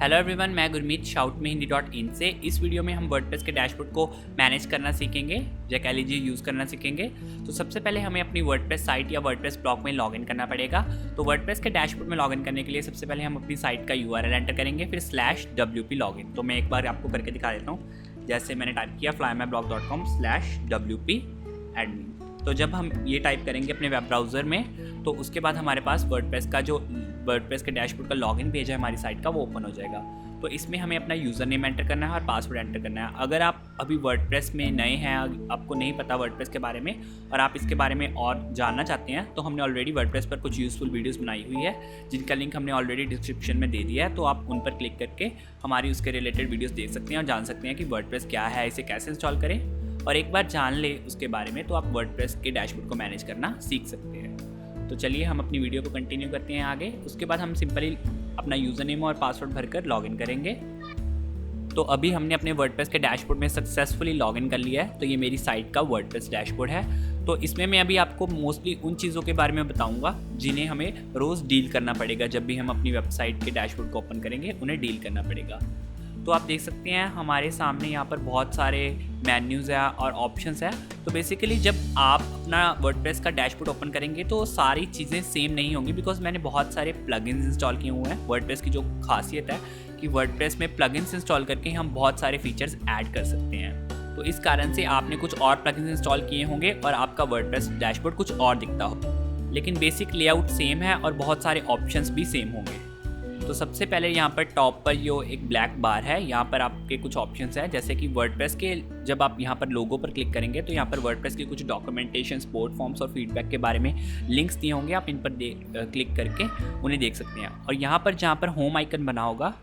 Hello everyone, मैं Gurmeet shout में हिंदी.in से। इस वीडियो में हम वर्डप्रेस के डैशबोर्ड को मैनेज करना सीखेंगे या कह लीजिए यूज़ करना सीखेंगे। तो सबसे पहले हमें अपनी वर्डप्रेस साइट या वर्डप्रेस ब्लॉग में लॉगिन करना पड़ेगा। तो वर्डप्रेस के डैशबोर्ड में लॉगिन करने के लिए सबसे पहले हम अपनी साइट का URL एंटर करेंगे, फिर /wp लॉगिन। तो मैं एक बार आपको करके दिखा देता हूँ। जैसे मैंने टाइप किया flyMyblog.com/wp admin। तो जब हम ये टाइप करेंगे अपने वेब ब्राउज़र में, तो उसके बाद हमारे पास वर्डप्रेस के डैशबोर्ड का लॉगिन पेज है हमारी साइट का, वो ओपन हो जाएगा। तो इसमें हमें अपना यूज़र नेम एंटर करना है और पासवर्ड एंटर करना है। अगर आप अभी वर्डप्रेस में नए हैं, आपको नहीं पता वर्डप्रेस के बारे में और आप इसके बारे में और जानना चाहते हैं, तो हमने ऑलरेडी वर्डप्रेस पर कुछ यूज़फुल वीडियोस बनाई हुई है, जिनका लिंक हमने ऑलरेडी डिस्क्रिप्शन में दे दिया है। तो आप उन पर क्लिक करके हमारी उसके रिलेटेड वीडियोस देख सकते हैं और जान सकते हैं कि वर्डप्रेस क्या है, इसे कैसे इंस्टॉल करें। और एक बार जान ले उसके बारे में, तो आप वर्डप्रेस के डैशबोर्ड को मैनेज करना सीख सकते हैं। तो चलिए हम अपनी वीडियो को कंटिन्यू करते हैं आगे। उसके बाद हम सिंपली अपना यूज़र नेम और पासवर्ड भरकर लॉगिन करेंगे। तो अभी हमने अपने वर्डप्रेस के डैशबोर्ड में सक्सेसफुली लॉगिन कर लिया है। तो ये मेरी साइट का वर्डप्रेस डैशबोर्ड है। तो इसमें मैं अभी आपको मोस्टली उन चीज़ों के बारे में बताऊंगा जिन्हें हमें रोज़ डील करना पड़ेगा। जब भी हम अपनी वेबसाइट के डैशबोर्ड को ओपन करेंगे, उन्हें डील करना पड़ेगा। तो आप देख सकते हैं हमारे सामने यहाँ पर बहुत सारे मेन्यूज़ है और ऑप्शंस है। तो बेसिकली जब आप अपना वर्डप्रेस का डैशबोर्ड ओपन करेंगे, तो सारी चीज़ें सेम नहीं होंगी, बिकॉज मैंने बहुत सारे प्लगइन्स इंस्टॉल किए हुए हैं। वर्डप्रेस की जो खासियत है कि वर्डप्रेस में प्लगइन्स इंस्टॉल करके हम बहुत सारे फीचर्स ऐड कर सकते हैं। तो इस कारण से आपने कुछ और प्लगइन्स इंस्टॉल किए होंगे और आपका वर्डप्रेस डैशबोर्ड कुछ और दिखता हो, लेकिन बेसिक लेआउट सेम है और बहुत सारे ऑप्शंस भी सेम होंगे। तो सबसे पहले यहाँ पर टॉप पर जो एक ब्लैक बार है, यहाँ पर आपके कुछ ऑप्शंस हैं, जैसे कि वर्डप्रेस के जब आप यहाँ पर लोगो पर क्लिक करेंगे, तो यहाँ पर वर्डप्रेस के कुछ डॉक्यूमेंटेशन, सपोर्ट फॉर्म्स और फीडबैक के बारे में लिंक्स दिए होंगे। आप इन पर क्लिक करके उन्हें देख सकते हैं। और यहाँ पर जहाँ पर होम आइकन बना होगा,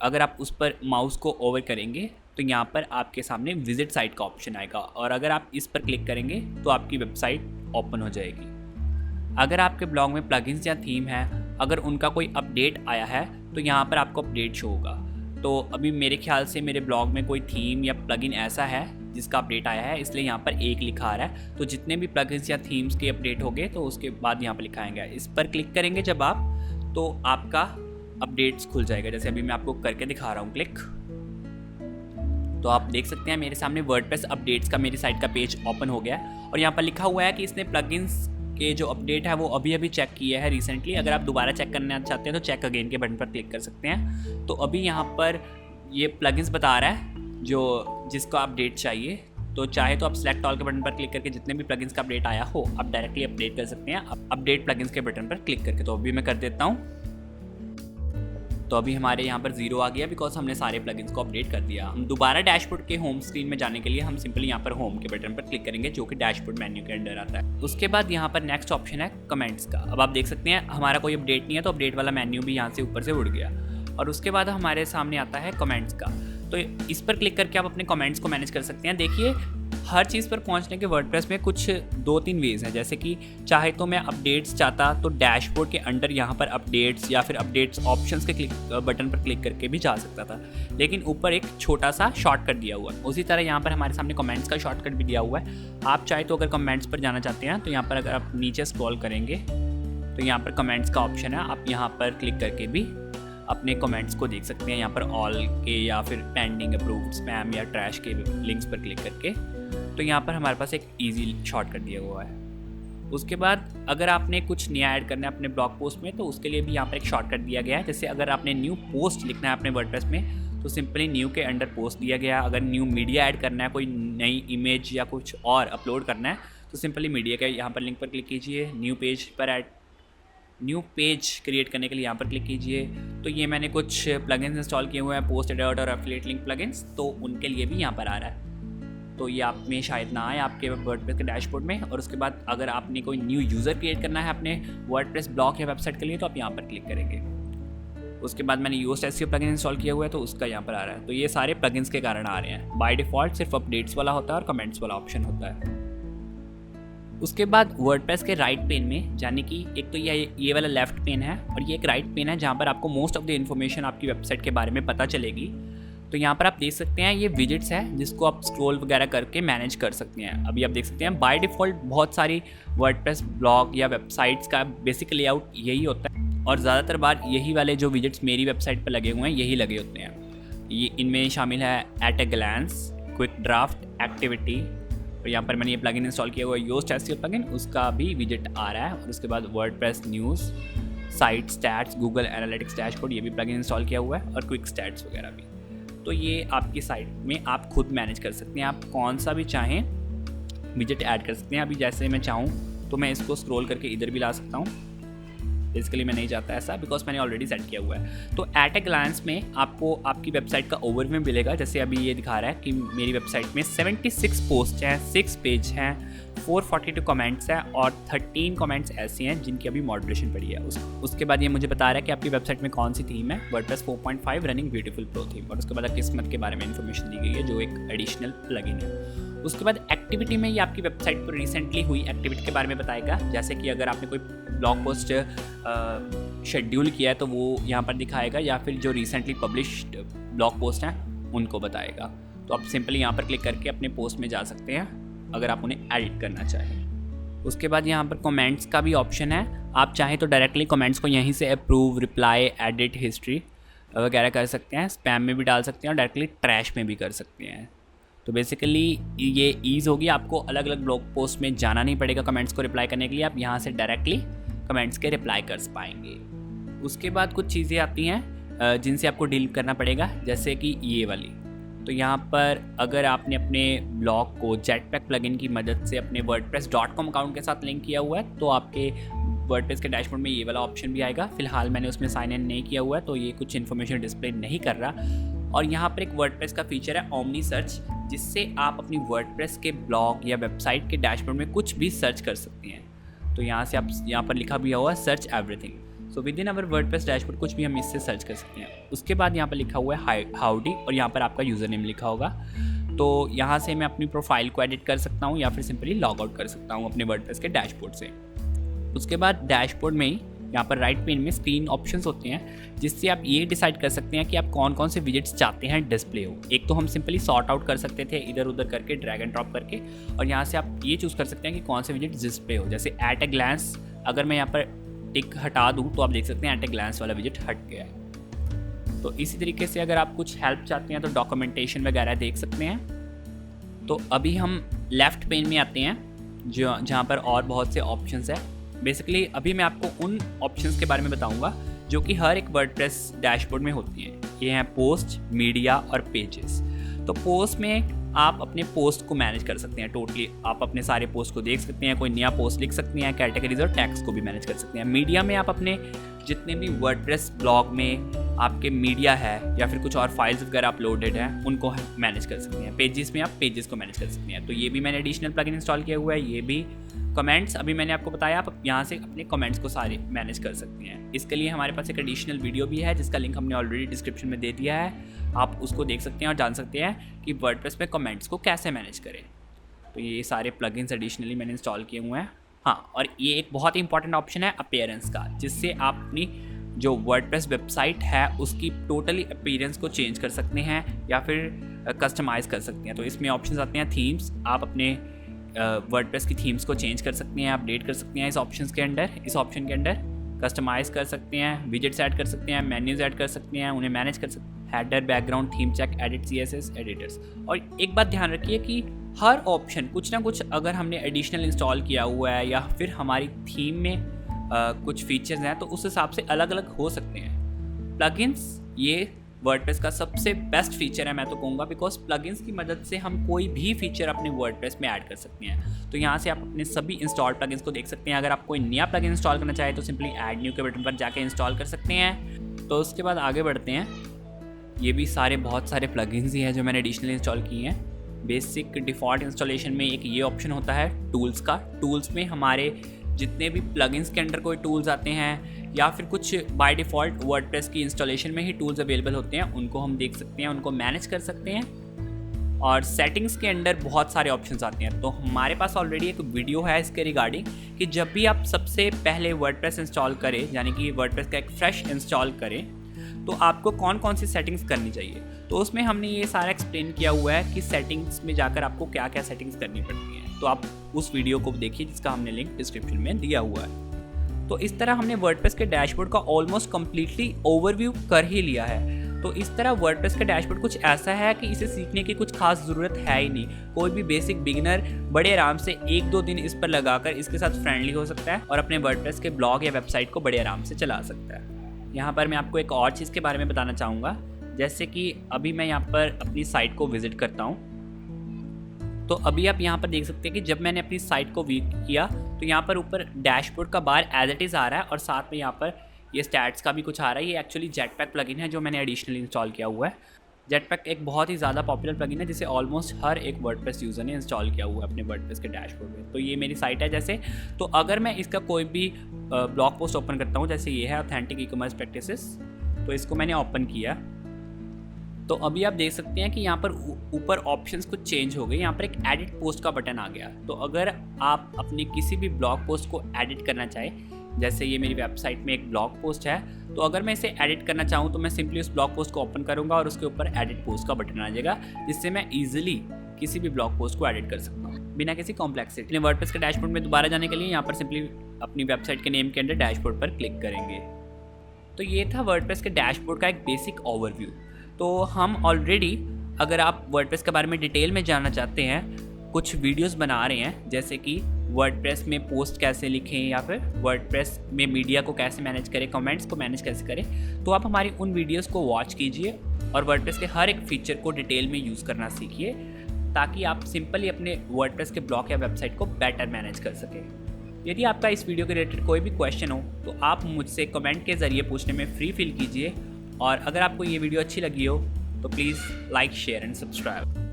अगर आप उस पर माउस को ओवर करेंगे, तो यहाँ पर आपके सामने विजिट साइट का ऑप्शन आएगा और अगर आप इस पर क्लिक करेंगे तो आपकी वेबसाइट ओपन हो जाएगी। अगर आपके ब्लॉग में प्लगइन्स या थीम है, अगर उनका कोई अपडेट आया है, तो यहाँ पर आपको अपडेट शो होगा। तो अभी मेरे ख्याल से मेरे ब्लॉग में कोई थीम या प्लगइन ऐसा है जिसका अपडेट आया है, इसलिए यहाँ पर 1 लिखा आ रहा है। तो जितने भी प्लगइन्स या थीम्स के अपडेट होंगे, तो उसके बाद यहाँ पर लिखा आएगा। इस पर क्लिक करेंगे जब आप, तो आपका अपडेट्स खुल जाएगा। जैसे अभी मैं आपको करके दिखा रहा हूँ क्लिक, तो आप देख सकते हैं मेरे सामने वर्डप्रेस अपडेट्स का मेरी साइट का पेज ओपन हो गया है और यहाँ पर लिखा हुआ है कि इसने प्लगइन्स के जो अपडेट है वो अभी चेक किया है रिसेंटली। अगर आप दोबारा चेक करना चाहते हैं, तो चेक अगेन के बटन पर क्लिक कर सकते हैं। तो अभी यहाँ पर ये प्लगइन्स बता रहा है जो जिसका अपडेट चाहिए। तो चाहे तो आप सेलेक्ट ऑल के बटन पर क्लिक करके जितने भी प्लगइन्स का अपडेट आया हो, आप डायरेक्टली अपडेट कर सकते हैं अपडेट प्लगइन्स के बटन पर क्लिक करके। तो अभी मैं कर देता हूँ। तो अभी हमारे यहाँ पर 0 आ गया, बिकॉज हमने सारे प्लगइन्स को अपडेट कर दिया। हम दोबारा डैशबोर्ड के होम स्क्रीन में जाने के लिए हम सिंपली यहाँ पर होम के बटन पर क्लिक करेंगे, जो कि डैशबोर्ड मेन्यू के अंदर आता है। उसके बाद यहाँ पर नेक्स्ट ऑप्शन है कमेंट्स का। अब आप देख सकते हैं हमारा कोई अपडेट नहीं है, तो अपडेट वाला मेन्यू भी यहाँ से ऊपर से उड़ गया। और उसके बाद हमारे सामने आता है कमेंट्स का। तो इस पर क्लिक करके आप अपने कमेंट्स को मैनेज कर सकते हैं। देखिए, हर चीज़ पर पहुंचने के वर्डप्रेस में कुछ 2-3 वेज हैं। जैसे कि चाहे तो मैं अपडेट्स चाहता, तो डैशबोर्ड के अंडर यहाँ पर अपडेट्स या फिर अपडेट्स ऑप्शंस के बटन पर क्लिक करके भी जा सकता था, लेकिन ऊपर एक छोटा सा शॉर्टकट दिया हुआ है। उसी तरह यहाँ पर हमारे सामने कमेंट्स का शॉर्टकट भी दिया हुआ है। आप चाहे तो अगर कमेंट्स पर जाना चाहते हैं, तो यहाँ पर अगर आप नीचे स्क्रॉल करेंगे, तो यहाँ पर कमेंट्स का ऑप्शन है। आप यहाँ पर क्लिक करके भी अपने कमेंट्स को देख सकते हैं। यहाँ पर ऑल के या फिर पेंडिंग, अप्रूव्ड, स्पैम या ट्रैश के लिंक्स पर क्लिक करके। तो यहाँ पर हमारे पास एक इजी शॉर्टकट दिया हुआ है। उसके बाद अगर आपने कुछ नया ऐड करना है अपने ब्लॉग पोस्ट में, तो उसके लिए भी यहाँ पर एक शॉर्टकट दिया गया है। जैसे अगर आपने न्यू पोस्ट लिखना है अपने वर्डप्रेस में, तो सिंपली न्यू के अंडर पोस्ट दिया गया। अगर न्यू मीडिया ऐड करना है, कोई नई इमेज या कुछ और अपलोड करना है, तो सिंपली मीडिया के यहाँ पर लिंक पर क्लिक कीजिए। न्यू पेज क्रिएट करने के लिए यहाँ पर क्लिक कीजिए। तो ये मैंने कुछ प्लगइन्स इंस्टॉल किए हुए हैं, पोस्ट एडिटर और एफिलिएट लिंक प्लगइन्स, तो उनके लिए भी यहाँ पर आ रहा है। तो ये आप में शायद ना आए आपके वर्डप्रेस के डैशबोर्ड में। और उसके बाद अगर आपने कोई न्यू यूज़र क्रिएट करना है अपने वर्डप्रेस ब्लॉग या वेबसाइट के लिए, तो आप यहाँ पर क्लिक करेंगे। उसके बाद मैंने यूएस एसईओ प्लगइन इंस्टॉल किया हुआ है, तो उसका यहाँ पर आ रहा है। तो ये सारे प्लगइन्स के कारण आ रहे हैं। बाय डिफ़ॉल्ट सिर्फ अपडेट्स वाला होता है और कमेंट्स वाला ऑप्शन होता है। उसके बाद वर्डप्रेस के राइट पेन में, यानी कि एक तो ये वाला लेफ्ट पेन है और ये एक राइट पेन है, जहाँ पर आपको मोस्ट ऑफ द इन्फॉर्मेशन आपकी वेबसाइट के बारे में पता चलेगी। तो यहाँ पर आप देख सकते हैं ये विजिट्स है, जिसको आप स्क्रॉल वगैरह करके मैनेज कर सकते हैं। अभी आप देख सकते हैं बाय डिफ़ॉल्ट बहुत सारी वर्डप्रेस ब्लॉग या वेबसाइट्स का बेसिक लेआउट यही होता है। और ज़्यादातर बार यही वाले जो विजेट्स मेरी वेबसाइट पर लगे हुए हैं यही लगे होते हैं। ये इनमें शामिल है at a glance, quick draft, activity, और यहाँ पर मैंने ये प्लगइन इंस्टॉल किया हुआ है योस्ट एसईओ प्लगइन, उसका भी विजेट आ रहा है। और उसके बाद WordPress news, site stats, Google analytics dashboard, ये भी प्लगइन इंस्टॉल किया हुआ है, और क्विक स्टैट्स वगैरह भी। तो ये आपकी साइट में आप खुद मैनेज कर सकते हैं, आप कौन सा भी चाहें विजेट ऐड कर सकते हैं। अभी जैसे मैं चाहूँ तो मैं इसको स्क्रॉल करके इधर भी ला सकता हूँ। बेसिकली मैं नहीं चाहता ऐसा, बिकॉज मैंने ऑलरेडी सेट किया हुआ है। तो एट ए ग्लांस में आपको आपकी वेबसाइट का ओवरव्यू मिलेगा। जैसे अभी ये दिखा रहा है कि मेरी वेबसाइट में 76 पोस्ट हैं, 6 पेज हैं, 442 कमेंट्स हैं, और 13 कमेंट्स ऐसे हैं जिनकी अभी मॉडरेशन पड़ी है। उसके बाद ये मुझे बता रहा है कि आपकी वेबसाइट में कौन सी थीम है, WordPress 4.5 running beautiful pro theme, और उसके बाद किस्मत के बारे में इन्फॉर्मेशन दी गई है जो एक एडिशनल प्लगइन है। उसके बाद एक्टिविटी में ये आपकी वेबसाइट पर रिसेंटली हुई एक्टिविटी के बारे में बताएगा। जैसे कि अगर आपने कोई ब्लॉग पोस्ट शेड्यूल किया है तो वो यहाँ पर दिखाएगा, या फिर जो रिसेंटली पब्लिश्ड ब्लॉग पोस्ट हैं उनको बताएगा। तो आप सिंपली यहाँ पर क्लिक करके अपने पोस्ट में जा सकते हैं अगर आप उन्हें एडिट करना चाहें। उसके बाद यहाँ पर कमेंट्स का भी ऑप्शन है, आप चाहें तो डायरेक्टली कमेंट्स को यहीं से अप्रूव, रिप्लाई, एडिट, हिस्ट्री वगैरह कर सकते हैं, स्पैम में भी डाल सकते हैं और डायरेक्टली ट्रैश में भी कर सकते हैं। तो बेसिकली ये ईज़ होगी, आपको अलग अलग ब्लॉग पोस्ट में जाना नहीं पड़ेगा कमेंट्स को रिप्लाई करने के लिए, आप यहाँ से डायरेक्टली कमेंट्स के रिप्लाई कर पाएंगे। उसके बाद कुछ चीज़ें आती हैं जिनसे आपको डील करना पड़ेगा, जैसे कि ये वाली। तो यहाँ पर अगर आपने अपने ब्लॉग को जेटपैक प्लगइन की मदद से अपने wordpress.com अकाउंट के साथ लिंक किया हुआ है तो आपके वर्डप्रेस के डैशबोर्ड में ये वाला ऑप्शन भी आएगा। फिलहाल मैंने उसमें साइन इन नहीं किया हुआ है तो ये कुछ इन्फॉर्मेशन डिस्प्ले नहीं कर रहा। और यहाँ पर एक वर्डप्रेस का फीचर है ओमनी सर्च, जिससे आप अपनी वर्डप्रेस के ब्लॉग या वेबसाइट के डैशबोर्ड में कुछ भी सर्च कर सकते हैं। तो यहाँ से आप यहाँ पर लिखा भी हुआ है search everything. So with in our WordPress dashboard कुछ भी हम इससे सर्च कर सकते हैं। उसके बाद यहाँ पर लिखा हुआ है हाउडी, और यहाँ पर आपका यूज़र नेम लिखा होगा। तो यहाँ से मैं अपनी प्रोफाइल को एडिट कर सकता हूँ या फिर सिंपली लॉग आउट कर सकता हूँ अपने वर्डप्रेस के डैशबोर्ड से। उसके बाद डैशबोर्ड में ही यहाँ पर राइट पेन में स्क्रीन ऑप्शंस होते हैं, जिससे आप ये डिसाइड कर सकते हैं कि आप कौन कौन से विजेट्स चाहते हैं डिस्प्ले हो। एक तो हम सिंपली सॉर्ट आउट कर सकते थे इधर उधर करके, ड्रैग एंड ड्रॉप करके, और यहाँ से आप ये चूज़ कर सकते हैं कि कौन से विजेट्स डिस्प्ले हो। जैसे एट ए ग्लैंस, अगर मैं यहाँ पर टिक हटा दूँ तो आप देख सकते हैं एट ए ग्लैंस वाला विजेट हट गया है। तो इसी तरीके से अगर आप कुछ हेल्प चाहते हैं तो डॉक्यूमेंटेशन वगैरह देख सकते हैं। तो अभी हम लेफ़्ट पेन में आते हैं जहाँ पर और बहुत से ऑप्शंस है। बेसिकली अभी मैं आपको उन ऑप्शंस के बारे में बताऊंगा जो कि हर एक वर्डप्रेस डैशबोर्ड में होती हैं। ये हैं पोस्ट, मीडिया और पेजेस। तो पोस्ट में आप अपने पोस्ट को मैनेज कर सकते हैं टोटली, आप अपने सारे पोस्ट को देख सकते हैं, कोई नया पोस्ट लिख सकते हैं, कैटेगरीज और टैग्स को भी मैनेज कर सकते हैं। मीडिया में आप अपने जितने भी वर्डप्रेस ब्लॉग में आपके मीडिया है या फिर कुछ और फाइल्स वगैरह अपलोडेड हैं उनको मैनेज कर सकते हैं। पेजेस में आप पेजेस को मैनेज कर सकते हैं। तो ये भी मैंने एडिशनल प्लगइन इंस्टॉल किया हुआ है। ये भी कमेंट्स, अभी मैंने आपको बताया, आप यहाँ से अपने कमेंट्स को सारे मैनेज कर सकते हैं। इसके लिए हमारे पास एक एडिशनल वीडियो भी है जिसका लिंक हमने ऑलरेडी डिस्क्रिप्शन में दे दिया है, आप उसको देख सकते हैं और जान सकते हैं कि वर्डप्रेस में कमेंट्स को कैसे मैनेज करें। तो ये सारे प्लगइन्स एडिशनली मैंने इंस्टॉल किए हुए हैं। हाँ, और ये एक बहुत ही इंपॉर्टेंट ऑप्शन है अपीयरेंस का, जिससे आप अपनी जो वर्डप्रेस वेबसाइट है उसकी टोटली अपीयरेंस को चेंज कर सकते हैं या फिर कस्टमाइज़ कर सकते हैं। तो इसमें ऑप्शंस आते हैं थीम्स, आप अपने वर्डप्रेस की थीम्स को चेंज कर सकते हैं, अपडेट कर सकते हैं इस ऑप्शन के अंडर, कस्टमाइज़ कर सकते हैं, विजेट्स ऐड कर सकते हैं, मेन्यूज़ ऐड कर सकते हैं, उन्हें मैनेज कर सकते हैं, header, background, theme check, edit, CSS editors. और एक बात ध्यान रखिए कि हर ऑप्शन कुछ ना कुछ अगर हमने एडिशनल इंस्टॉल किया हुआ है या फिर हमारी थीम में कुछ फीचर्स हैं तो उस हिसाब से अलग अलग हो सकते हैं। प्लगइन्स ये वर्डप्रेस का सबसे बेस्ट फीचर है मैं तो कहूँगा, बिकॉज प्लगइन्स की मदद से हम कोई भी फीचर अपने वर्डप्रेस में ऐड कर सकते हैं। तो यहाँ से आप अपने सभी इंस्टॉल्ड प्लगइन्स को देख सकते हैं। अगर आप कोई नया प्लगइन इंस्टॉल करना चाहे तो सिंपली ऐड न्यू के बटन पर जाके इंस्टॉल कर सकते हैं। तो उसके बाद आगे बढ़ते हैं। ये भी बहुत सारे प्लगइन्स ही हैं जो मैंने एडिशनली इंस्टॉल किए हैं। बेसिक डिफ़ॉल्ट इंस्टॉलेशन में एक ये ऑप्शन होता है टूल्स का। टूल्स में हमारे जितने भी प्लगइन्स के अंडर कोई टूल्स आते हैं या फिर कुछ बाय डिफ़ॉल्ट वर्डप्रेस की इंस्टॉलेशन में ही टूल्स अवेलेबल होते हैं, उनको हम देख सकते हैं, उनको मैनेज कर सकते हैं। और सेटिंग्स के अंडर बहुत सारे ऑप्शंस आते हैं। तो हमारे पास ऑलरेडी एक वीडियो है इसके रिगार्डिंग कि जब भी आप सबसे पहले वर्डप्रेस इंस्टॉल करें, यानी कि वर्डप्रेस का एक फ्रेश इंस्टॉल करें, तो आपको कौन कौन सी सेटिंग्स करनी चाहिए। तो उसमें हमने ये सारा एक्सप्लेन किया हुआ है कि सेटिंग्स में जाकर आपको क्या क्या सेटिंग्स करनी पड़ती हैं। तो आप उस वीडियो को देखिए जिसका हमने लिंक डिस्क्रिप्शन में दिया हुआ है। तो इस तरह हमने वर्डप्रेस के डैशबोर्ड का ऑलमोस्ट कम्प्लीटली ओवरव्यू कर ही लिया है। तो इस तरह वर्डप्रेस का डैशबोर्ड कुछ ऐसा है कि इसे सीखने की कुछ खास ज़रूरत है ही नहीं। कोई भी बेसिक बिगिनर बड़े आराम से 1-2 दिन इस पर लगाकर इसके साथ फ्रेंडली हो सकता है और अपने वर्डप्रेस के ब्लॉग या वेबसाइट को बड़े आराम से चला सकता है। यहाँ पर मैं आपको एक और चीज़ के बारे में बताना चाहूँगा, जैसे कि अभी मैं यहाँ पर अपनी साइट को विज़िट करता हूँ। तो अभी आप यहाँ पर देख सकते हैं कि जब मैंने अपनी साइट को व्यू किया तो यहाँ पर ऊपर डैशबोर्ड का बार एज इट इज़ आ रहा है और साथ में यहाँ पर ये स्टैट्स का भी कुछ आ रहा है। ये एक्चुअली जेटपैक प्लगइन है जो मैंने एडिशनली इंस्टॉल किया हुआ है। जेटपैक एक बहुत ही ज़्यादा पॉपुलर प्लगइन है जिसे ऑलमोस्ट हर एक वर्डप्रेस यूज़र ने इंस्टॉल किया हुआ है अपने वर्डप्रेस के डैशबोर्ड में। तो ये मेरी साइट है जैसे, तो अगर मैं इसका कोई भी ब्लॉग पोस्ट ओपन करता हूँ, जैसे ये है ऑथेंटिक ई कॉमर्स प्रैक्टिसेस, तो इसको मैंने ओपन किया तो अभी आप देख सकते हैं कि यहाँ पर ऊपर ऑप्शंस कुछ चेंज हो गए। यहाँ पर एक एडिट पोस्ट का बटन आ गया। तो अगर आप अपनी किसी भी ब्लॉग पोस्ट को एडिट करना चाहें, जैसे ये मेरी वेबसाइट में एक ब्लॉग पोस्ट है, तो अगर मैं इसे एडिट करना चाहूँ तो मैं सिंपली उस ब्लॉग पोस्ट को ओपन करूँगा और उसके ऊपर एडिट पोस्ट का बटन आ जाएगा, जिससे मैं ईजिली किसी भी ब्लॉग पोस्ट को एडिट कर सकता हूँ बिना किसी कॉम्प्लेक्सिटी। अपने वर्डप्रेस के डैशबोर्ड में दोबारा जाने के लिए यहाँ पर सिंपली अपनी वेबसाइट के नेम के अंदर डैशबोर्ड पर क्लिक करेंगे। तो ये था वर्डप्रेस के डैशबोर्ड का एक बेसिक ओवरव्यू। तो हम ऑलरेडी, अगर आप वर्डप्रेस के बारे में डिटेल में जानना चाहते हैं, कुछ वीडियोस बना रहे हैं, जैसे कि वर्डप्रेस में पोस्ट कैसे लिखें या फिर वर्डप्रेस में मीडिया को कैसे मैनेज करें, कमेंट्स को मैनेज कैसे करें, तो आप हमारी उन वीडियोस को वॉच कीजिए और वर्डप्रेस के हर एक फीचर को डिटेल में यूज़ करना सीखिए, ताकि आप सिंपली अपने वर्डप्रेस के ब्लॉग या वेबसाइट को बेटर मैनेज कर सकें। यदि आपका इस वीडियो के रिलेटेड कोई भी क्वेश्चन हो तो आप मुझसे कमेंट के ज़रिए पूछने में फ्री फील कीजिए, और अगर आपको ये वीडियो अच्छी लगी हो तो please like, share and subscribe.